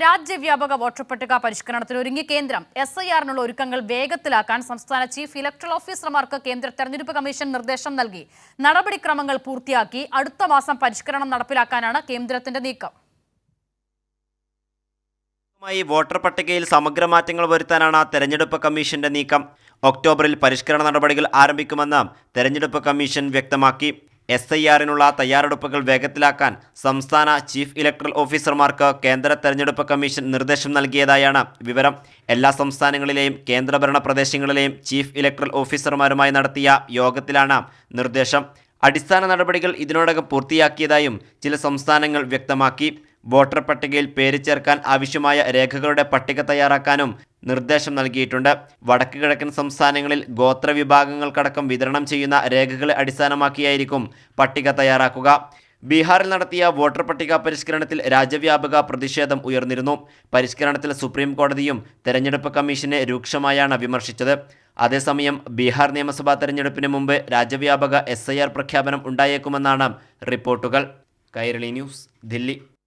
രാജ്യവ്യാപക voter പട്ടിക പരിഷ്കരണത്തിന് ഒരുങ്ങി കേന്ദ്രം. SIR-നുള്ള ഒരുക്കങ്ങൾ വേഗത്തിലാക്കാൻ സംസ്ഥാന ചീഫ് ഇലക്ടറൽ ഓഫീസർമാർക്ക് കേന്ദ്ര തെരഞ്ഞെടുപ്പ് കമ്മീഷൻ നിർദ്ദേശം നൽകി. നടപടിക്രമങ്ങൾ പൂർത്തിയാക്കി അടുത്ത മാസം പരിഷ്കരണം നടപ്പിലാക്കാനാണ് കേന്ദ്രത്തിന്റെ നീക്കം. വോട്ടർ പട്ടികയിൽ സമഗ്ര മാറ്റങ്ങൾ വരുത്താനാണ് തെരഞ്ഞെടുപ്പ് കമ്മീഷന്റെ നീക്കം. ഒക്ടോബറിൽ പരിഷ്കരണ നടപടികൾ ആരംഭിക്കുമെന്ന് തെരഞ്ഞെടുപ്പ് കമ്മീഷൻ വ്യക്തമാക്കി. SIR-നുള്ള തയ്യാറെടുപ്പുകൾ വേഗത്തിലാക്കാൻ സംസ്ഥാന ചീഫ് ഇലക്ടറൽ ഓഫീസർമാർക്ക് കേന്ദ്ര തെരഞ്ഞെടുപ്പ് കമ്മീഷൻ നിർദ്ദേശം നൽകിയതായാണ് വിവരം. എല്ലാ സംസ്ഥാനങ്ങളിലെയും കേന്ദ്രഭരണ പ്രദേശങ്ങളിലെയും ചീഫ് ഇലക്ടറൽ ഓഫീസർമാരുമായി നടത്തിയ യോഗത്തിലാണ് നിർദ്ദേശം. അടിസ്ഥാന നടപടികൾ ഇതിനോടകം പൂർത്തിയാക്കിയതായും ചില സംസ്ഥാനങ്ങൾ വ്യക്തമാക്കി. വോട്ടർ പട്ടികയിൽ പേര് ചേർക്കാൻ ആവശ്യമായ രേഖകളുടെ പട്ടിക തയ്യാറാക്കാനും നിർദ്ദേശം നൽകിയിട്ടുണ്ട്. വടക്ക് കിഴക്കൻ സംസ്ഥാനങ്ങളിൽ ഗോത്ര വിഭാഗങ്ങൾക്കടക്കം വിതരണം ചെയ്യുന്ന രേഖകളെ അടിസ്ഥാനമാക്കിയായിരിക്കും പട്ടിക തയ്യാറാക്കുക. ബീഹാറിൽ നടത്തിയ വോട്ടർ പട്ടിക പരിഷ്കരണത്തിൽ രാജ്യവ്യാപക പ്രതിഷേധം ഉയർന്നിരുന്നു. പരിഷ്കരണത്തിൽ സുപ്രീം കോടതിയും തെരഞ്ഞെടുപ്പ് കമ്മീഷനെ രൂക്ഷമായാണ് വിമർശിച്ചത്. അതേസമയം ബീഹാർ നിയമസഭാ തെരഞ്ഞെടുപ്പിന് മുമ്പ് രാജ്യവ്യാപക SIR പ്രഖ്യാപനം ഉണ്ടായേക്കുമെന്നാണ് റിപ്പോർട്ടുകൾ. കൈരളി ന്യൂസ്, ദില്ലി.